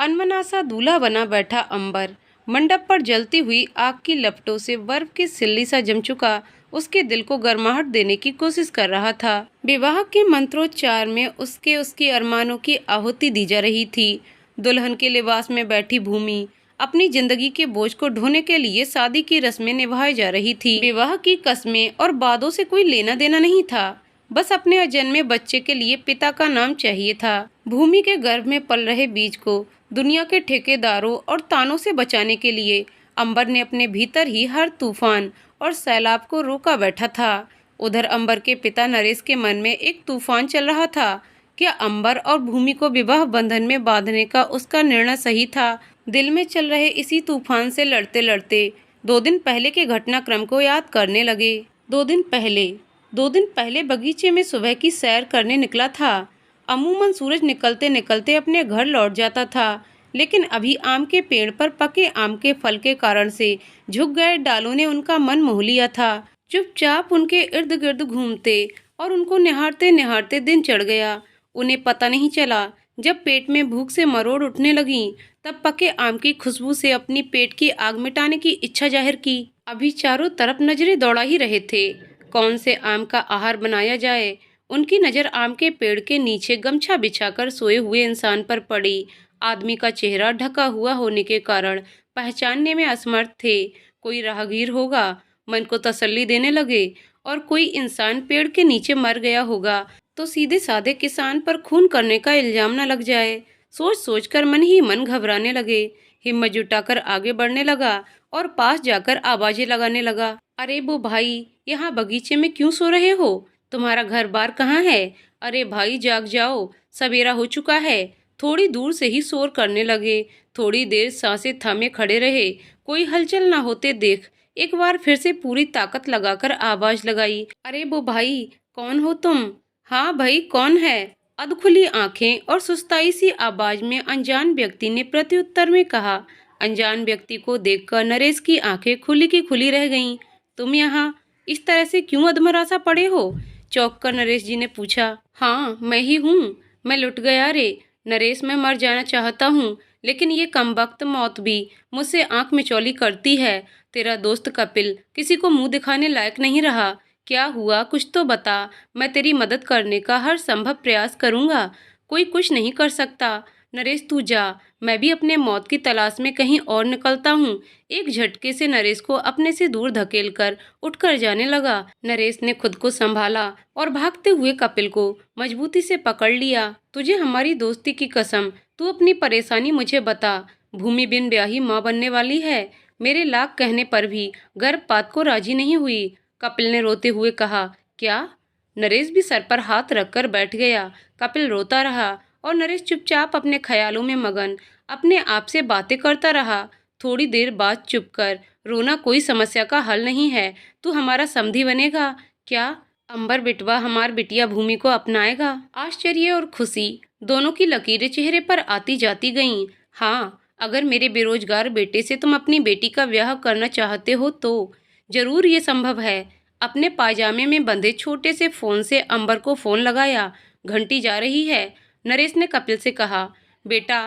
अनमना सा दूल्हा बना बैठा अंबर मंडप पर जलती हुई आग की लपटों से बर्फ की सिल्ली सा जम चुका उसके दिल को गर्माहट देने की कोशिश कर रहा था। विवाह के मंत्रोच्चार में उसके उसके अरमानों की आहुति दी जा रही थी। दुल्हन के लिबास में बैठी भूमि अपनी जिंदगी के बोझ को ढोने के लिए शादी की रस्में निभाई जा रही थी। विवाह की कस्में और वादों से कोई लेना देना नहीं था, बस अपने अजन्मे बच्चे के लिए पिता का नाम चाहिए था। भूमि के गर्भ में पल रहे बीज को दुनिया के ठेकेदारों और तानों से बचाने के लिए अंबर ने अपने भीतर ही हर तूफान और सैलाब को रोका बैठा था। उधर अंबर के पिता नरेश के मन में एक तूफान चल रहा था। क्या अंबर और भूमि को विवाह बंधन में बांधने का उसका निर्णय सही था? दिल में चल रहे इसी तूफान से लड़ते लड़ते 2 दिन पहले के घटनाक्रम को याद करने लगे। 2 दिन पहले बगीचे में सुबह की सैर करने निकला था। अमूमन सूरज निकलते निकलते अपने घर लौट जाता था, लेकिन अभी आम के पेड़ पर पके आम के फल के कारण से झुक गए डालों ने उनका मन मोह लिया था। चुपचाप उनके इर्द गिर्द घूमते और उनको निहारते निहारते दिन चढ़ गया। उन्हें पता नहीं चला, जब पेट में भूख से मरोड़ उठने लगी तब पके आम की खुशबू से अपनी पेट की आग मिटाने की इच्छा जाहिर की। अभी चारों तरफ नजरें दौड़ा ही रहे थे, कौन से आम का आहार बनाया जाए। उनकी नज़र आम के पेड़ के नीचे गमछा बिछाकर सोए हुए इंसान पर पड़ी। आदमी का चेहरा ढका हुआ होने के कारण पहचानने में असमर्थ थे। कोई राहगीर होगा, मन को तसल्ली देने लगे, और कोई इंसान पेड़ के नीचे मर गया होगा तो सीधे साधे किसान पर खून करने का इल्जाम न लग जाए। सोच सोचकर मन ही मन घबराने लगे। हिम्मत जुटाकर आगे बढ़ने लगा और पास जाकर आवाजें लगाने लगा। अरे वो भाई, यहाँ बगीचे में क्यों सो रहे हो? तुम्हारा घर बार कहाँ है? अरे भाई जाग जाओ, सवेरा हो चुका है। थोड़ी दूर से ही शोर करने लगे। थोड़ी देर सांसें थामे खड़े रहे, कोई हलचल ना होते देख एक बार फिर से पूरी ताकत लगाकर आवाज लगाई। अरे वो भाई, कौन हो तुम? हाँ भाई, कौन है? अधखुली आंखें और सुस्ताई सी आवाज में अनजान व्यक्ति ने प्रत्युत्तर में कहा। अनजान व्यक्ति को देखकर नरेश की आंखें खुली की खुली रह गईं। तुम यहाँ इस तरह से क्यों अधमरासा पड़े हो? चौंक कर नरेश जी ने पूछा। हाँ, मैं ही हूँ। मैं लुट गया रे नरेश, मैं मर जाना चाहता हूँ, लेकिन ये कमबख्त मौत भी मुझसे आंख मिचौली करती है। तेरा दोस्त कपिल किसी को मुंह दिखाने लायक नहीं रहा। क्या हुआ, कुछ तो बता। मैं तेरी मदद करने का हर संभव प्रयास करूँगा। कोई कुछ नहीं कर सकता। नरेश तू जा, मैं भी अपने मौत की तलाश में कहीं और निकलता हूँ। एक झटके से नरेश को अपने से दूर धकेलकर उठकर जाने लगा। नरेश ने खुद को संभाला और भागते हुए कपिल को मजबूती से पकड़ लिया। तुझे हमारी दोस्ती की कसम, तू अपनी परेशानी मुझे बता। भूमि बिन ब्याही माँ बनने वाली है। मेरे लाख कहने पर भी गर्भपात को राजी नहीं हुई। कपिल ने रोते हुए कहा। क्या? नरेश भी सर पर हाथ रखकर बैठ गया। कपिल रोता रहा और नरेश चुपचाप अपने ख्यालों में मगन अपने आप से बातें करता रहा। थोड़ी देर बाद चुप कर, रोना कोई समस्या का हल नहीं है। तू हमारा समधी बनेगा क्या? अंबर बिटवा हमार बिटिया भूमि को अपनाएगा? आश्चर्य और खुशी दोनों की लकीरें चेहरे पर आती जाती गईं। हाँ, अगर मेरे बेरोजगार बेटे से तुम अपनी बेटी का ब्याह करना चाहते हो तो जरूर ये संभव है। अपने पायजामे में बंधे छोटे से फोन से अंबर को फोन लगाया। घंटी जा रही है। नरेश ने कपिल से कहा। बेटा,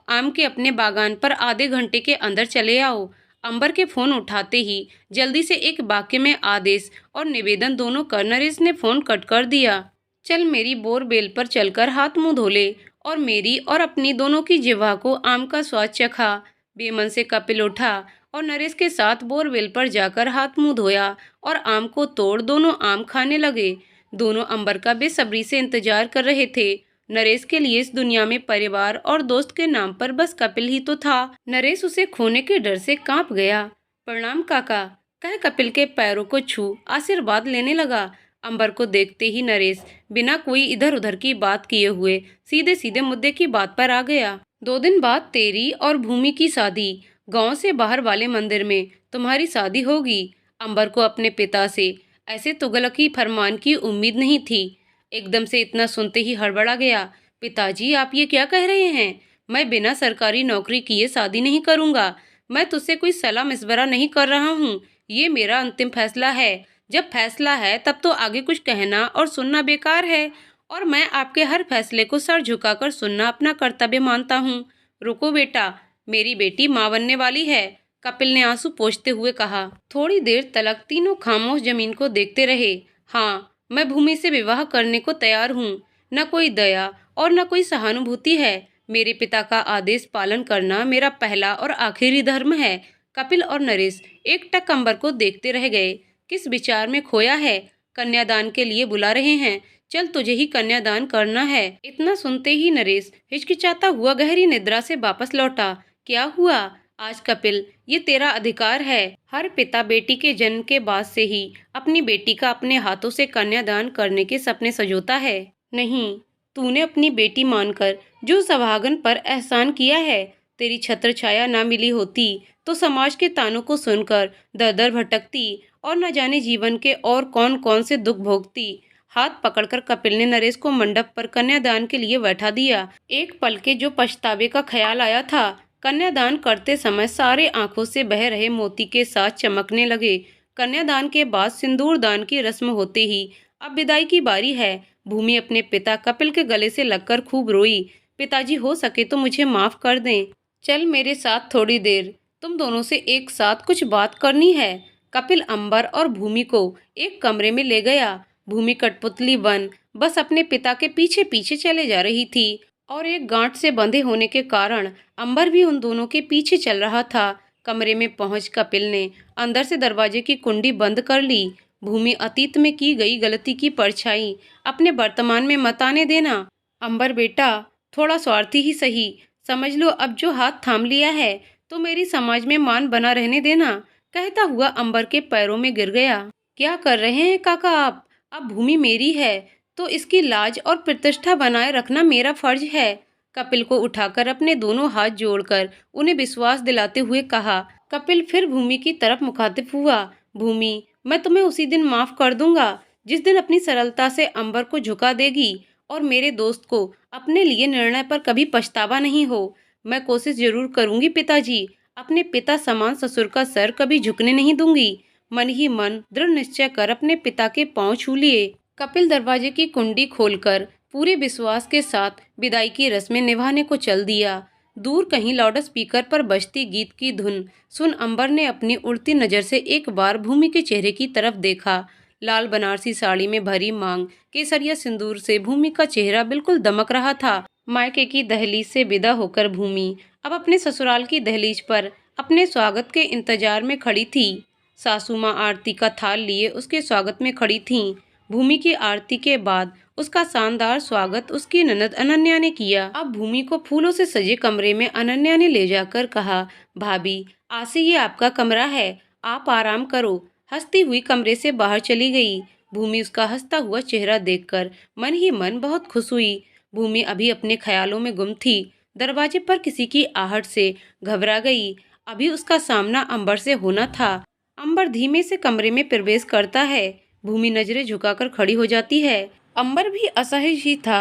आम के अपने बागान पर आधे घंटे के अंदर चले आओ। अंबर के फोन उठाते ही जल्दी से एक वाक्य में आदेश और निवेदन दोनों कर नरेश ने फोन कट कर दिया। चल मेरी बोरबेल पर चलकर हाथ मुंह धो ले और मेरी और अपनी दोनों की जिह्वा को आम का स्वाद चखा। बेमन से कपिल उठा और नरेश के साथ बोरवेल पर जाकर हाथ मुंह धोया और आम को तोड़ दोनों आम खाने लगे। दोनों अंबर का बेसब्री से इंतजार कर रहे थे। नरेश के लिए इस दुनिया में परिवार और दोस्त के नाम पर बस कपिल ही तो था। नरेश उसे खोने के डर से कांप गया। प्रणाम काका, कह कपिल के पैरों को छू आशीर्वाद लेने लगा। अंबर को देखते ही नरेश बिना कोई इधर उधर की बात किए हुए सीधे सीधे मुद्दे की बात पर आ गया। 2 दिन बाद तेरी और भूमि की शादी। गांव से बाहर वाले मंदिर में तुम्हारी शादी होगी। अंबर को अपने पिता से ऐसे तुगलकी फरमान की उम्मीद नहीं थी। एकदम से इतना सुनते ही हड़बड़ा गया। पिताजी, आप ये क्या कह रहे हैं? मैं बिना सरकारी नौकरी किए शादी नहीं करूंगा। मैं तुझसे कोई सलाह मशवरा नहीं कर रहा हूँ। ये मेरा अंतिम फैसला है। जब फैसला है तब तो आगे कुछ कहना और सुनना बेकार है, और मैं आपके हर फैसले को सर झुकाकर सुनना अपना कर्तव्य मानता हूँ। रुको बेटा, मेरी बेटी माँ बनने वाली है, कपिल ने आंसू पोंछते हुए कहा। थोड़ी देर तलक तीनों खामोश जमीन को देखते रहे। हाँ, मैं भूमि से विवाह करने को तैयार हूँ। न कोई दया और न कोई सहानुभूति है। मेरे पिता का आदेश पालन करना मेरा पहला और आखिरी धर्म है। कपिल और नरेश एकटक अंबर को देखते रह गए। किस विचार में खोया है? कन्यादान के लिए बुला रहे हैं। चल, तुझे ही कन्यादान करना है। इतना सुनते ही नरेश हिचकिचाता हुआ गहरी निद्रा से वापस लौटा। क्या हुआ? आज कपिल, ये तेरा अधिकार है। हर पिता बेटी के जन्म के बाद से ही अपनी बेटी का अपने हाथों से कन्यादान करने के सपने सजोता है। नहीं, तूने अपनी बेटी मानकर जो सौभागन पर एहसान किया है, तेरी छत्र छाया ना मिली होती तो समाज के तानों को सुनकर दर दर भटकती और न जाने जीवन के और कौन कौन से दुख भोगती। हाथ पकड़कर कपिल ने नरेश को मंडप पर कन्यादान के लिए बैठा दिया। एक पल के जो पछतावे का ख्याल आया था, कन्यादान करते समय सारे आंखों से बह रहे मोती के साथ चमकने लगे। कन्यादान के बाद सिंदूर दान की रस्म होते ही अब विदाई की बारी है। भूमि अपने पिता कपिल के गले से लगकर खूब रोई। पिताजी, हो सके तो मुझे माफ कर दें। चल मेरे साथ थोड़ी देर, तुम दोनों से एक साथ कुछ बात करनी है। कपिल अंबर और भूमि को एक कमरे में ले गया। भूमि कठपुतली बन बस अपने पिता के पीछे पीछे चले जा रही थी और एक गांठ से बंधे होने के कारण अंबर भी उन दोनों के पीछे चल रहा था। कमरे में पहुंच कपिल ने अंदर से दरवाजे की कुंडी बंद कर ली। भूमि, अतीत में की गई गलती की परछाई अपने वर्तमान में मत आने देना। अंबर बेटा, थोड़ा स्वार्थी ही सही, समझ लो अब जो हाथ थाम लिया है तो मेरी समाज में मान बना रहने देना। कहता हुआ अंबर के पैरों में गिर गया। क्या कर रहे हैं काका आप? अब भूमि मेरी है तो इसकी लाज और प्रतिष्ठा बनाए रखना मेरा फर्ज है। कपिल को उठाकर अपने दोनों हाथ जोड़कर उन्हें विश्वास दिलाते हुए कहा। कपिल फिर भूमि की तरफ मुखातिब हुआ। भूमि, मैं तुम्हें उसी दिन माफ कर दूंगा जिस दिन अपनी सरलता से अंबर को झुका देगी और मेरे दोस्त को अपने लिए निर्णय पर कभी पछतावा नहीं हो। मैं कोशिश जरूर करूंगी पिताजी, अपने पिता समान ससुर का सर कभी झुकने नहीं दूंगी। मन ही मन दृढ़ निश्चय कर अपने पिता के पांव छू लिए। कपिल दरवाजे की कुंडी खोलकर पूरे विश्वास के साथ विदाई की रस्में निभाने को चल दिया। दूर कहीं लाउड स्पीकर पर बजती गीत की धुन सुन अंबर ने अपनी उड़ती नजर से एक बार भूमि के चेहरे की तरफ देखा। लाल बनारसी साड़ी में भरी मांग केसरिया सिंदूर से भूमि का चेहरा बिल्कुल दमक रहा था। मायके की दहलीज से विदा होकर भूमि अब अपने ससुराल की दहलीज पर अपने स्वागत के इंतजार में खड़ी थी। सासू माँ आरती का थाल लिए उसके स्वागत में खड़ी थीं। भूमि की आरती के बाद उसका शानदार स्वागत उसकी ननद अनन्या ने किया। अब भूमि को फूलों से सजे कमरे में अनन्या ने ले जाकर कहा, भाभी, आज से ये आपका कमरा है, आप आराम करो। हंसती हुई कमरे से बाहर चली गई। भूमि उसका हंसता हुआ चेहरा देखकर मन ही मन बहुत खुश हुई। भूमि अभी अपने ख्यालों में गुम थी। दरवाजे पर किसी की आहट से घबरा गई। अभी उसका सामना अंबर से होना था। अंबर धीमे से कमरे में प्रवेश करता है। भूमि नजरें झुकाकर खड़ी हो जाती है। अंबर भी असहज ही था।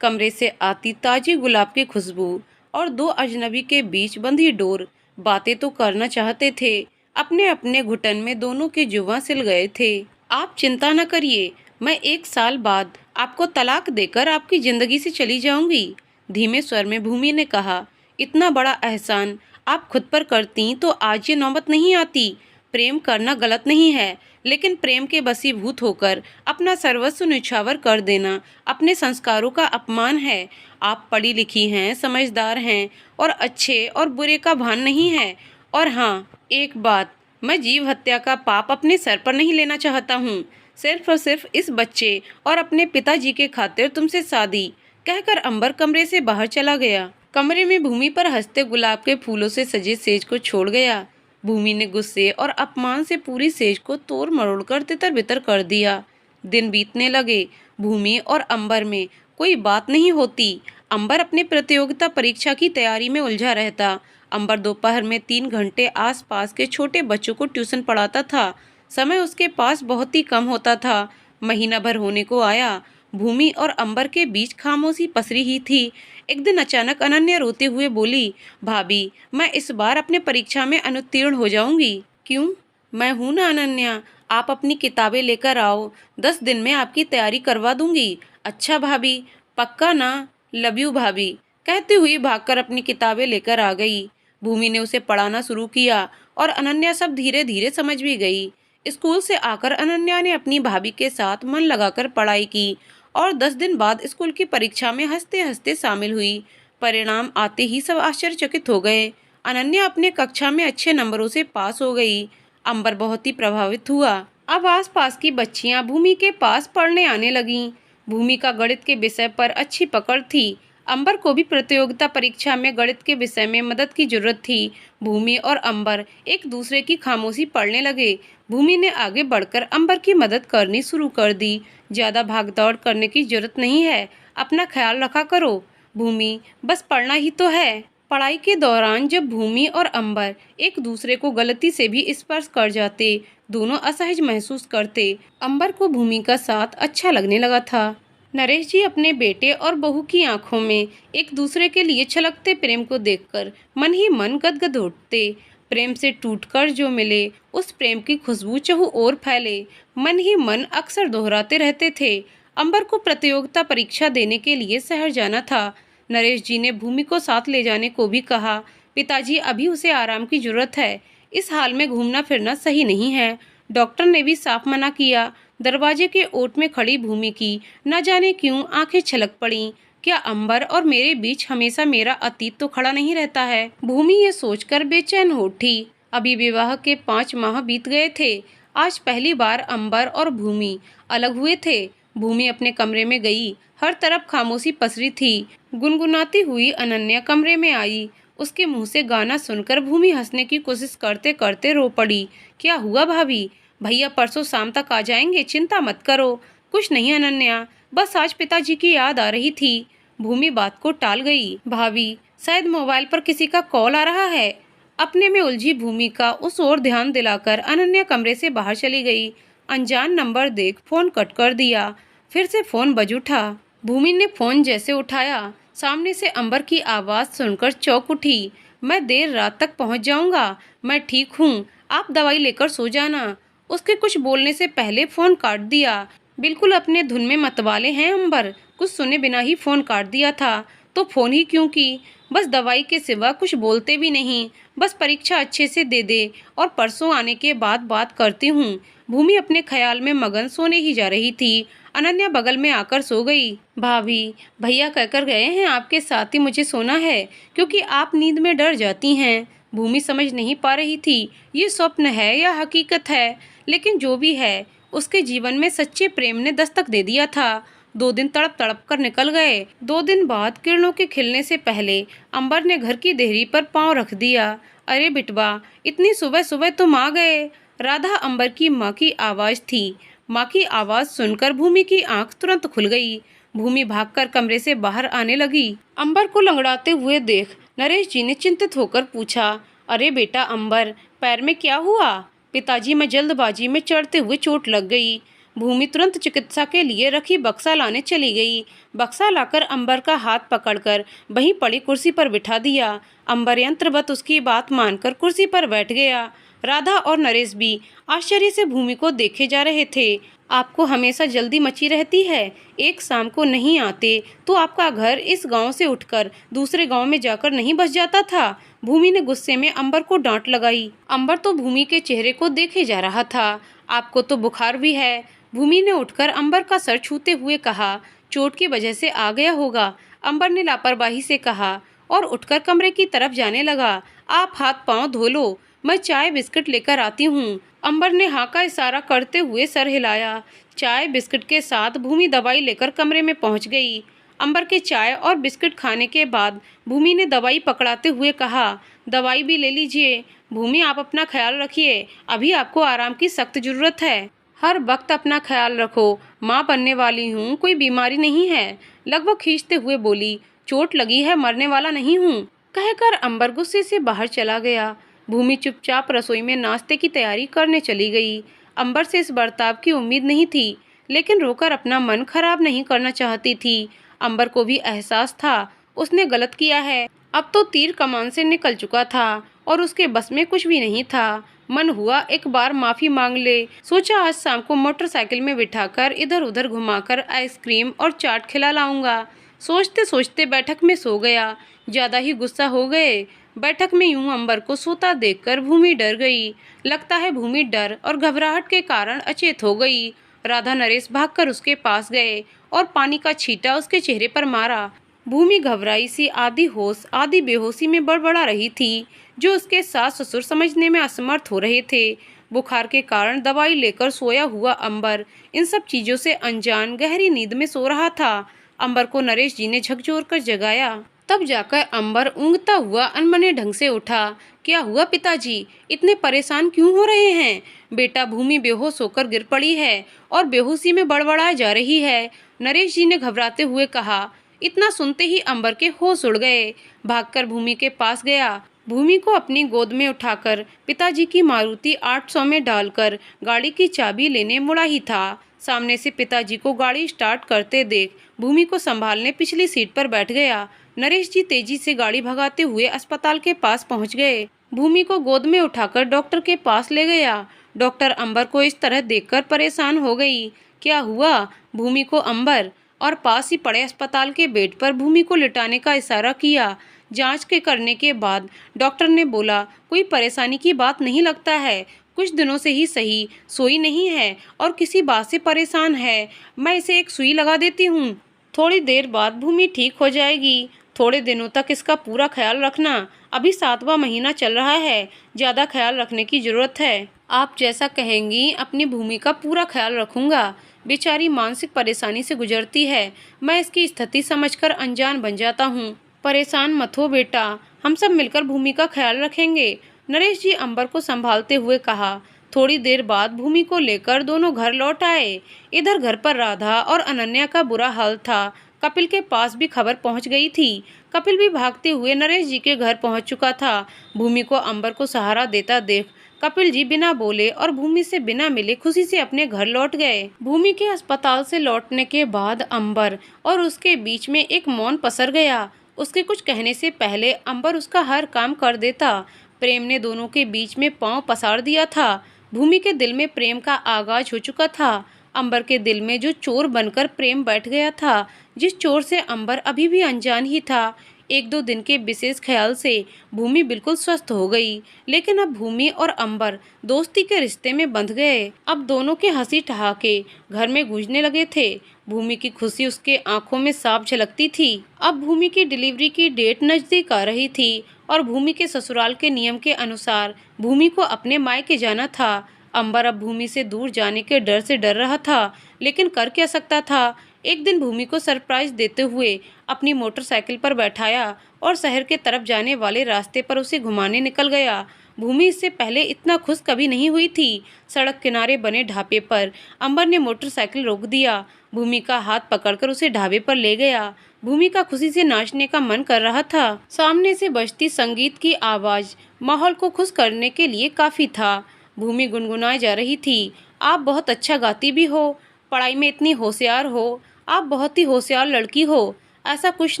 कमरे से आती ताजी गुलाब की खुशबू और दो अजनबी के बीच बंधी डोर बातें तो करना चाहते थे, अपने अपने घुटन में दोनों के जुबां सिल गए थे। आप चिंता न करिए, मैं 1 साल बाद आपको तलाक देकर आपकी जिंदगी से चली जाऊंगी, धीमे स्वर में भूमि ने कहा। इतना बड़ा एहसान आप खुद पर करती तो आज ये नौबत नहीं आती। प्रेम करना गलत नहीं है, लेकिन प्रेम के वशीभूत होकर अपना सर्वस्व न्यौछावर कर देना अपने संस्कारों का अपमान है। आप पढ़ी लिखी हैं, समझदार हैं और अच्छे और बुरे का भान नहीं है। और हाँ, एक बात, मैं जीव हत्या का पाप अपने सर पर नहीं लेना चाहता हूँ। सिर्फ और सिर्फ इस बच्चे और अपने पिताजी के खातिर तुमसे शादी, कहकर अंबर कमरे से बाहर चला गया। कमरे में भूमि पर हंसते गुलाब के फूलों से सजे सेज को छोड़ गया। भूमि ने गुस्से और अपमान से पूरी सेज को तोड़ मरोड़ कर तितर बितर कर दिया। दिन बीतने लगे। भूमि और अंबर में कोई बात नहीं होती। अंबर अपने प्रतियोगिता परीक्षा की तैयारी में उलझा रहता। अंबर दोपहर में 3 घंटे आसपास के छोटे बच्चों को ट्यूशन पढ़ाता था। समय उसके पास बहुत ही कम होता था। महीना भर होने को आया। भूमि और अंबर के बीच खामोशी पसरी ही थी। एक दिन अचानक अनन्या रोते हुए बोली, भाभी, मैं इस बार अपने परीक्षा में अनुत्तीर्ण हो जाऊंगी। क्यों? मैं हूं ना अनन्या, आप अपनी किताबें लेकर आओ, 10 दिन में आपकी तैयारी करवा दूंगी। अच्छा भाभी, पक्का ना? लव यू भाभी। कहती हुई भागकर अपनी किताबें लेकर आ गई। भूमि ने उसे पढ़ाना शुरू किया और अनन्या सब धीरे धीरे समझ भी गई। स्कूल से आकर अनन्या ने अपनी भाभी के साथ मन लगाकर पढ़ाई की और 10 दिन बाद स्कूल की परीक्षा में हंसते हंसते शामिल हुई। परिणाम आते ही सब आश्चर्यचकित हो गए। अनन्या अपने कक्षा में अच्छे नंबरों से पास हो गई। अंबर बहुत ही प्रभावित हुआ। अब आसपास की बच्चियां भूमि के पास पढ़ने आने लगीं। भूमि का गणित के विषय पर अच्छी पकड़ थी। अंबर को भी प्रतियोगिता परीक्षा में गणित के विषय में मदद की जरूरत थी। भूमि और अंबर एक दूसरे की खामोशी पढ़ने लगे। भूमि ने आगे बढ़कर अंबर की मदद करनी शुरू कर दी। ज्यादा भागदौड़ करने की जरूरत नहीं है, अपना ख्याल रखा करो। भूमि, बस पढ़ना ही तो है। पढ़ाई के दौरान जब भूमि और अंबर एक दूसरे को गलती से भी स्पर्श कर जाते, दोनों असहज महसूस करते। अंबर को भूमि का साथ अच्छा लगने लगा था। नरेश जी अपने बेटे और बहू की आंखों में एक दूसरे के लिए छलकते प्रेम को देखकर मन ही मन गदगद उठते। प्रेम से टूटकर जो मिले, उस प्रेम की खुशबू चहु ओर फैले। मन ही मन अक्सर दोहराते रहते थे। अंबर को प्रतियोगिता परीक्षा देने के लिए शहर जाना था। नरेश जी ने भूमि को साथ ले जाने को भी कहा। पिताजी, अभी उसे आराम की जरूरत है, इस हाल में घूमना फिरना सही नहीं है। डॉक्टर ने भी साफ मना किया। दरवाजे के ओट में खड़ी भूमि की न जाने क्यों आंखें छलक पड़ीं। क्या अंबर और मेरे बीच हमेशा मेरा अतीत तो खड़ा नहीं रहता है? भूमि ये सोचकर बेचैन हो उठी। अभी विवाह के 5 माह बीत गए थे। आज पहली बार अंबर और भूमि अलग हुए थे। भूमि अपने कमरे में गई। हर तरफ खामोशी पसरी थी। गुनगुनाती हुई अनन्या कमरे में आई। उसके मुंह से गाना सुनकर भूमि हंसने की कोशिश करते करते रो पड़ी। क्या हुआ भाभी? भैया परसों शाम तक आ जाएंगे, चिंता मत करो। कुछ नहीं अनन्या, बस आज पिताजी की याद आ रही थी। भूमि बात को टाल गई। भाभी, शायद मोबाइल पर किसी का कॉल आ रहा है। अपने में उलझी भूमि का उस ओर ध्यान दिलाकर अनन्या कमरे से बाहर चली गई। अनजान नंबर देख फोन कट कर दिया। फिर से फोन बज उठा। भूमि ने फोन जैसे उठाया, सामने से अंबर की आवाज़ सुनकर चौंक उठी। मैं देर रात तक पहुंच जाऊंगा, मैं ठीक हूँ, आप दवाई लेकर सो जाना। उसके कुछ बोलने से पहले फोन काट दिया। बिल्कुल अपने धुन में मतवाले हैं अंबर, कुछ सुने बिना ही फोन काट दिया था। तो फोन ही क्यों की? बस दवाई के सिवा कुछ बोलते भी नहीं। बस परीक्षा अच्छे से दे दे और परसों आने के बाद बात करती हूँ। भूमि अपने ख्याल में मगन सोने ही जा रही थी। अनन्या बगल में आकर सो गई। भाभी, भैया कहकर गए हैं आपके साथ ही मुझे सोना है, क्योंकि आप नींद में डर जाती हैं। भूमि समझ नहीं पा रही थी ये स्वप्न है या हकीकत है, लेकिन जो भी है, उसके जीवन में सच्चे प्रेम ने दस्तक दे दिया था। 2 दिन तड़प तड़प कर निकल गए। 2 दिन बाद किरणों के खिलने से पहले अंबर ने घर की देहरी पर पांव रख दिया। अरे बिटवा, इतनी सुबह सुबह तुम आ गए। राधा अंबर की माँ की आवाज़ थी। माँ की आवाज़ सुनकर भूमि की आंख तुरंत खुल गई। भूमि भागकर कमरे से बाहर आने लगी। अंबर को लंगड़ाते हुए देख नरेश जी ने चिंतित होकर पूछा, अरे बेटा अंबर, पैर में क्या हुआ? पिताजी, मैं जल्दबाजी में चढ़ते हुए चोट लग गई। भूमि तुरंत चिकित्सा के लिए रखी बक्सा लाने चली गई। बक्सा लाकर अंबर का हाथ पकड़कर वहीं पड़ी कुर्सी पर बिठा दिया। अंबर यंत्रवत उसकी बात मानकर कुर्सी पर बैठ गया। राधा और नरेश भी आश्चर्य से भूमि को देखे जा रहे थे। आपको हमेशा जल्दी मची रहती है, एक शाम को नहीं आते तो आपका घर इस गांव से उठकर दूसरे गांव में जाकर नहीं बस जाता था? भूमि ने गुस्से में अंबर को डांट लगाई। अंबर तो भूमि के चेहरे को देखे जा रहा था। आपको तो बुखार भी है। भूमि ने उठकर अंबर का सर छूते हुए कहा, चोट की वजह से आ गया होगा। अंबर ने लापरवाही से कहा और उठकर कमरे की तरफ जाने लगा। आप हाथ पांव धो लो, मैं चाय बिस्किट लेकर आती हूँ। अंबर ने हाँ का इशारा करते हुए सर हिलाया। चाय बिस्किट के साथ भूमि दवाई लेकर कमरे में पहुँच गई। अंबर के चाय और बिस्किट खाने के बाद भूमि ने दवाई पकड़ाते हुए कहा, दवाई भी ले लीजिए। भूमि, आप अपना ख्याल रखिए, अभी आपको आराम की सख्त ज़रूरत है। हर वक्त अपना ख्याल रखो, माँ बनने वाली हूँ, कोई बीमारी नहीं है। लगभग खींचते हुए बोली, चोट लगी है, मरने वाला नहीं हूँ। कहकर अंबर गुस्से से बाहर चला गया। भूमि चुपचाप रसोई में नाश्ते की तैयारी करने चली गई। अंबर से इस बर्ताव की उम्मीद नहीं थी, लेकिन रोकर अपना मन खराब नहीं करना चाहती थी। अंबर को भी एहसास था उसने गलत किया है। अब तो तीर कमान से निकल चुका था और उसके बस में कुछ भी नहीं था। मन हुआ एक बार माफ़ी मांग ले। सोचा आज शाम को मोटरसाइकिल में बिठाकर इधर उधर घुमाकर आइसक्रीम और चाट खिला लाऊंगा। सोचते सोचते बैठक में सो गया। ज्यादा ही गुस्सा हो गए। बैठक में यूं अंबर को सोता देखकर भूमि डर गई। लगता है भूमि डर और घबराहट के कारण अचेत हो गई। राधा नरेश भागकर उसके पास गए और पानी का छींटा उसके चेहरे पर मारा। भूमि घबराई सी आधी होश आधी बेहोशी में बड़बड़ा रही थी, जो उसके सास ससुर समझने में असमर्थ हो रहे थे। बुखार के कारण दवाई लेकर सोया हुआ अंबर इन सब चीजों से अनजान गहरी नींद में सो रहा था। अंबर को नरेश जी ने झकझोर कर जगाया। तब जाकर अंबर ऊँघता हुआ अनमने ढंग से उठा। क्या हुआ पिताजी, इतने परेशान क्यों हो रहे हैं? बेटा, भूमि बेहोश होकर गिर पड़ी है और बेहोशी में बड़बड़ाए जा रही है, नरेश जी ने घबराते हुए कहा। इतना सुनते ही अंबर के होश उड़ गए। भागकर भूमि के पास गया। भूमि को अपनी गोद में उठाकर पिताजी की मारुति 800 में डालकर गाड़ी की चाबी लेने मुड़ा ही था। सामने से पिताजी को गाड़ी स्टार्ट करते देख भूमि को संभालने पिछली सीट पर बैठ गया। नरेश जी तेजी से गाड़ी भगाते हुए अस्पताल के पास पहुंच गए। भूमि को गोद में उठाकर डॉक्टर के पास ले गया। डॉक्टर अंबर को इस तरह देखकर परेशान हो गई। क्या हुआ? भूमि को अंबर और पास ही पड़े अस्पताल के बेड पर भूमि को लिटाने का इशारा किया। जांच के करने के बाद डॉक्टर ने बोला, कोई परेशानी की बात नहीं लगता है, कुछ दिनों से ही सही सोई नहीं है और किसी बात से परेशान है। मैं इसे एक सुई लगा देती हूँ, थोड़ी देर बाद भूमि ठीक हो जाएगी। थोड़े दिनों तक इसका पूरा ख्याल रखना। अभी 7वां महीना चल रहा है, ज़्यादा ख्याल रखने की ज़रूरत है। आप जैसा कहेंगी अपनी भूमि का पूरा ख्याल रखूंगा। बेचारी मानसिक परेशानी से गुजरती है, मैं इसकी स्थिति समझकर अनजान बन जाता हूँ। परेशान मत हो बेटा, हम सब मिलकर भूमि का ख्याल रखेंगे, नरेश जी अंबर को संभालते हुए कहा। थोड़ी देर बाद भूमि को लेकर दोनों घर लौट आए। इधर घर पर राधा और अनन्या का बुरा हाल था। कपिल के पास भी खबर पहुंच गई थी। कपिल भी भागते हुए नरेश जी के घर पहुंच चुका था। भूमि को अंबर को सहारा देता देख कपिल जी बिना बोले और भूमि से बिना मिले खुशी से अपने घर लौट गए। भूमि के अस्पताल से लौटने के बाद अंबर और उसके बीच में एक मौन पसर गया। उसके कुछ कहने से पहले अंबर उसका हर काम कर देता। प्रेम ने दोनों के बीच में पांव पसार दिया था। भूमि के दिल में प्रेम का आगाज हो चुका था। अंबर के दिल में जो चोर बनकर प्रेम बैठ गया था, जिस चोर से अंबर अभी भी अनजान ही था। 1-2 दिन के विशेष ख्याल से भूमि बिल्कुल स्वस्थ हो गई, लेकिन अब भूमि और अंबर दोस्ती के रिश्ते में बंध गए। अब दोनों के हंसी ठहाके घर में गूंजने लगे थे। भूमि की खुशी उसके आंखों में साफ झलकती थी। अब भूमि की डिलीवरी की डेट नजदीक आ रही थी और भूमि के ससुराल के नियम के अनुसार भूमि को अपने मायके जाना था। अंबर अब भूमि से दूर जाने के डर से डर रहा था, लेकिन कर क्या सकता था। एक दिन भूमि को सरप्राइज देते हुए अपनी मोटरसाइकिल पर बैठाया और शहर के तरफ जाने वाले रास्ते पर उसे घुमाने निकल गया। भूमि इससे पहले इतना खुश कभी नहीं हुई थी। सड़क किनारे बने ढाबे पर अंबर ने मोटरसाइकिल रोक दिया। भूमि का हाथ पकड़कर उसे ढाबे पर ले गया। भूमि का खुशी से नाचने का मन कर रहा था। सामने से बजती संगीत की आवाज माहौल को खुश करने के लिए काफी था। भूमि गुनगुनाए जा रही थी, आप बहुत अच्छा गाती भी हो, पढ़ाई में इतनी होशियार हो, आप बहुत ही होशियार लड़की हो। ऐसा कुछ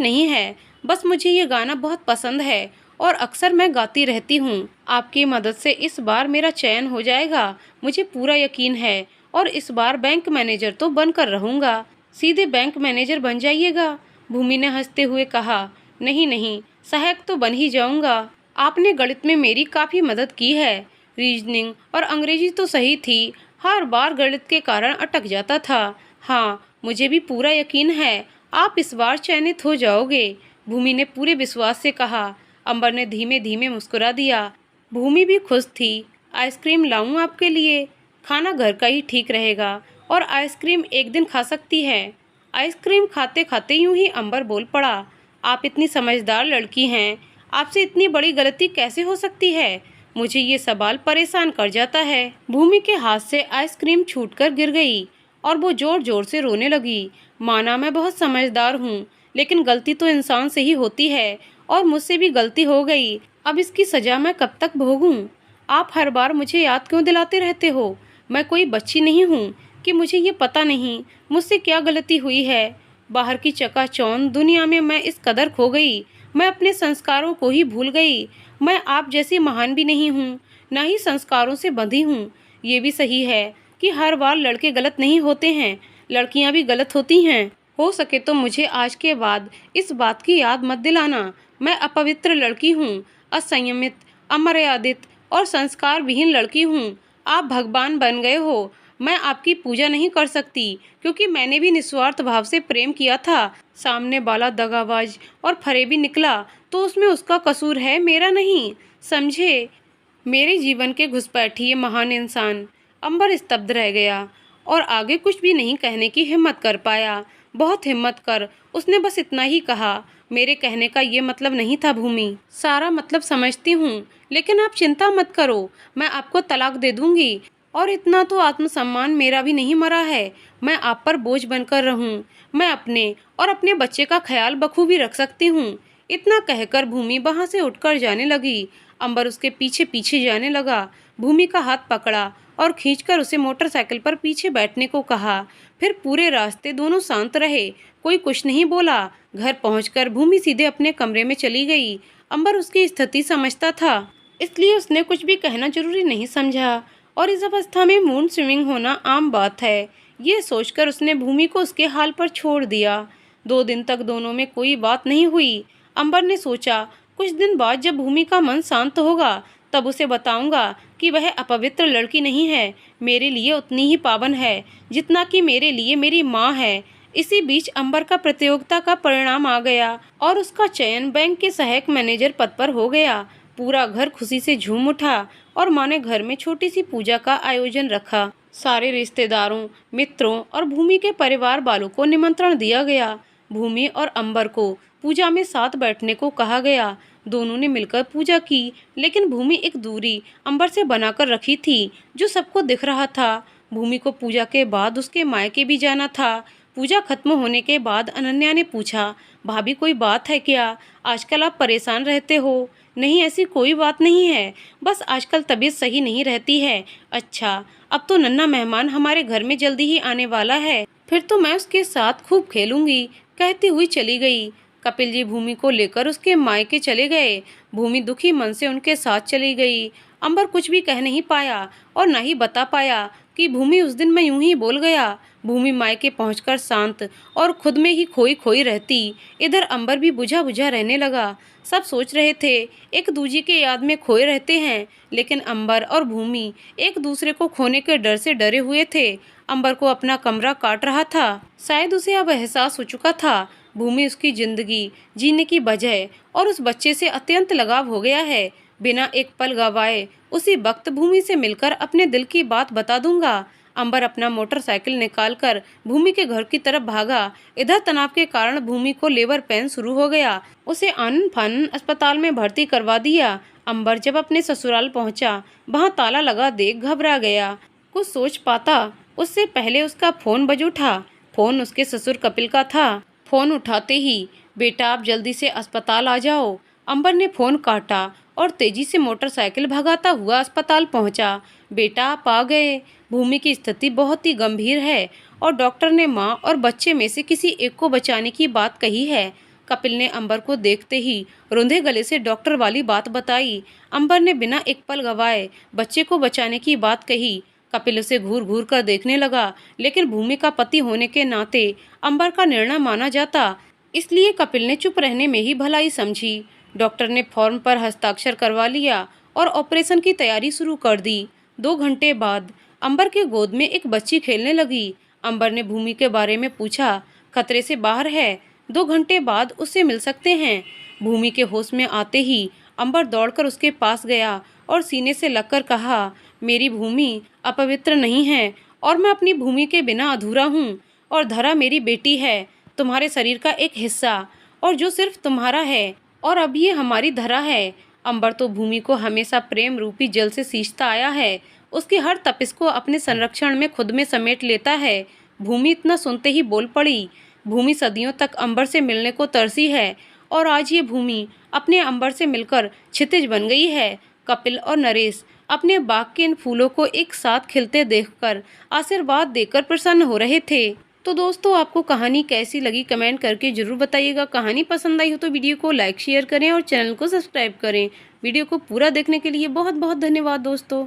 नहीं है, बस मुझे ये गाना बहुत पसंद है और अक्सर मैं गाती रहती हूँ। आपकी मदद से इस बार मेरा चयन हो जाएगा, मुझे पूरा यकीन है। और इस बार बैंक मैनेजर तो बनकर रहूँगा। सीधे बैंक मैनेजर बन जाइएगा, भूमि ने हंसते हुए कहा। नहीं नहीं, सहायक तो बन ही जाऊँगा। आपने गणित में मेरी काफ़ी मदद की है। रीजनिंग और अंग्रेजी तो सही थी, हर बार गणित के कारण अटक जाता था। हाँ, मुझे भी पूरा यकीन है आप इस बार चयनित हो जाओगे, भूमि ने पूरे विश्वास से कहा। अंबर ने धीमे धीमे मुस्कुरा दिया। भूमि भी खुश थी। आइसक्रीम लाऊं आपके लिए? खाना घर का ही ठीक रहेगा और आइसक्रीम एक दिन खा सकती है। आइसक्रीम खाते खाते यूं ही अंबर बोल पड़ा। आप इतनी समझदार लड़की हैं, आपसे इतनी बड़ी गलती कैसे हो सकती है? मुझे ये सवाल परेशान कर जाता है। भूमि के हाथ से आइसक्रीम छूटकर गिर गई और वो जोर जोर से रोने लगी। माना मैं बहुत समझदार हूँ, लेकिन गलती तो इंसान से ही होती है और मुझसे भी गलती हो गई। अब इसकी सजा मैं कब तक भोगूं? आप हर बार मुझे याद क्यों दिलाते रहते हो? मैं कोई बच्ची नहीं हूँ कि मुझे ये पता नहीं मुझसे क्या गलती हुई है। बाहर की चकाचौंध दुनिया में मैं इस कदर खो गई, मैं अपने संस्कारों को ही भूल गई। मैं आप जैसी महान भी नहीं हूँ, ना ही संस्कारों से बंधी हूँ। ये भी सही है कि हर बार लड़के गलत नहीं होते हैं, लड़कियाँ भी गलत होती हैं। हो सके तो मुझे आज के बाद इस बात की याद मत दिलाना। मैं अपवित्र लड़की हूँ, असंयमित, अमर्यादित और संस्कार विहीन लड़की हूँ। आप भगवान बन गए हो, मैं आपकी पूजा नहीं कर सकती, क्योंकि मैंने भी निस्वार्थ भाव से प्रेम किया था। सामने वाला दगाबाज और फरेबी निकला तो उसमें उसका कसूर है, मेरा नहीं। समझे? मेरे जीवन के घुसपैठी ये महान इंसान। अंबर स्तब्ध रह गया और आगे कुछ भी नहीं कहने की हिम्मत कर पाया। बहुत हिम्मत कर उसने बस इतना ही कहा, मेरे कहने का ये मतलब नहीं था भूमि। सारा मतलब समझती हूँ, लेकिन आप चिंता मत करो, मैं आपको तलाक दे दूंगी। और इतना तो आत्मसम्मान मेरा भी नहीं मरा है, मैं आप पर बोझ बनकर रहूं। मैं अपने और अपने बच्चे का ख्याल बखूबी रख सकती हूँ। इतना कहकर भूमि वहां से उठकर जाने लगी। अंबर उसके पीछे पीछे जाने लगा। भूमि का हाथ पकड़ा और खींचकर उसे मोटरसाइकिल पर पीछे बैठने को कहा। फिर पूरे रास्ते दोनों शांत रहे, कोई कुछ नहीं बोला। घर पहुंचकर भूमि सीधे अपने कमरे में चली गई। अंबर उसकी स्थिति समझता था, इसलिए उसने कुछ भी कहना जरूरी नहीं समझा, और इस अवस्था में मूड स्विंग होना आम बात है। ये सोचकर उसने भूमि को उसके हाल पर छोड़ दिया। 2 दिन तक दोनों में कोई बात नहीं हुई। अंबर ने सोचा, कुछ दिन बाद जब भूमि का मन शांत होगा तब उसे बताऊंगा कि वह अपवित्र लड़की नहीं है, मेरे लिए उतनी ही पावन है जितना कि मेरे लिए मेरी माँ है। इसी बीच अंबर का प्रतियोगिता का परिणाम आ गया और उसका चयन बैंक के सहायक मैनेजर पद पर हो गया। पूरा घर खुशी से झूम उठा और माँ ने घर में छोटी सी पूजा का आयोजन रखा। सारे रिश्तेदारों, मित्रों और भूमि के परिवार वालों को निमंत्रण दिया गया। भूमि और अंबर को पूजा में साथ बैठने को कहा गया। दोनों ने मिलकर पूजा की, लेकिन भूमि एक दूरी अंबर से बनाकर रखी थी जो सबको दिख रहा था। भूमि को पूजा के बाद उसके मायके भी जाना था। पूजा खत्म होने के बाद अनन्या ने पूछा, भाभी कोई बात है क्या? आजकल आप परेशान रहते हो। नहीं, ऐसी कोई बात नहीं है, बस आजकल तबीयत सही नहीं रहती है। अच्छा, अब तो नन्हा मेहमान हमारे घर में जल्दी ही आने वाला है, फिर तो मैं उसके साथ खूब खेलूंगी, कहती हुई चली गई। कपिल जी भूमि को लेकर उसके मायके चले गए। भूमि दुखी मन से उनके साथ चली गई। अंबर कुछ भी कह नहीं पाया और न ही बता पाया कि भूमि उस दिन मैं यूं ही बोल गया। भूमि मायके पहुंचकर शांत और खुद में ही खोई खोई रहती। इधर अंबर भी बुझा बुझा रहने लगा। सब सोच रहे थे, एक दूजे के याद में खोए रहते हैं, लेकिन अंबर और भूमि एक दूसरे को खोने के डर से डरे हुए थे। अंबर को अपना कमरा काट रहा था। शायद उसे अब एहसास हो चुका था, भूमि उसकी जिंदगी जीने की वजह और उस बच्चे से अत्यंत लगाव हो गया है। बिना एक पल गवाए उसी वक्त भूमि से मिलकर अपने दिल की बात बता दूंगा। अंबर अपना मोटरसाइकिल निकालकर भूमि के घर की तरफ भागा। इधर तनाव के कारण भूमि को लेबर पेन शुरू हो गया। उसे आनन फानन अस्पताल में भर्ती करवा दिया। अंबर जब अपने ससुराल पहुंचा, वहां ताला लगा देख घबरा गया। कुछ सोच पाता उससे पहले उसका फोन बज उठा। फोन उसके ससुर कपिल का था। फोन उठाते ही, बेटा आप जल्दी से अस्पताल आ जाओ। अंबर ने फोन काटा और तेजी से मोटरसाइकिल भगाता हुआ अस्पताल पहुंचा। बेटा आप आ गए। भूमि की स्थिति बहुत ही गंभीर है और डॉक्टर ने मां और बच्चे में से किसी एक को बचाने की बात कही है। कपिल ने अंबर को देखते ही रुंधे गले से डॉक्टर वाली बात बताई। अंबर ने बिना एक पल गवाए बच्चे को बचाने की बात कही। कपिल उसे घूर घूर कर देखने लगा, लेकिन भूमि का पति होने के नाते अंबर का निर्णय माना जाता, इसलिए कपिल ने चुप रहने में ही भलाई समझी। डॉक्टर ने फॉर्म पर हस्ताक्षर करवा लिया और ऑपरेशन की तैयारी शुरू कर दी। 2 घंटे बाद अंबर के गोद में एक बच्ची खेलने लगी। अंबर ने भूमि के बारे में पूछा, खतरे से बाहर है, 2 घंटे बाद उससे मिल सकते हैं। भूमि के होश में आते ही अंबर दौड़कर उसके पास गया और सीने से लगकर कहा, मेरी भूमि अपवित्र नहीं है और मैं अपनी भूमि के बिना अधूरा हूँ, और धरा मेरी बेटी है, तुम्हारे शरीर का एक हिस्सा, और जो सिर्फ तुम्हारा है, और अब ये हमारी धरा है। अंबर तो भूमि को हमेशा प्रेम रूपी जल से सींचता आया है, उसकी हर तपिश को अपने संरक्षण में खुद में समेट लेता है। भूमि इतना सुनते ही बोल पड़ी। भूमि सदियों तक अंबर से मिलने को तरसी है, और आज ये भूमि अपने अंबर से मिलकर क्षितिज बन गई है। कपिल और नरेश अपने बाग के इन फूलों को एक साथ खिलते देखकर आशीर्वाद देकर प्रसन्न हो रहे थे। तो दोस्तों, आपको कहानी कैसी लगी कमेंट करके जरूर बताइएगा। कहानी पसंद आई हो तो वीडियो को लाइक शेयर करें और चैनल को सब्सक्राइब करें। वीडियो को पूरा देखने के लिए बहुत बहुत धन्यवाद दोस्तों।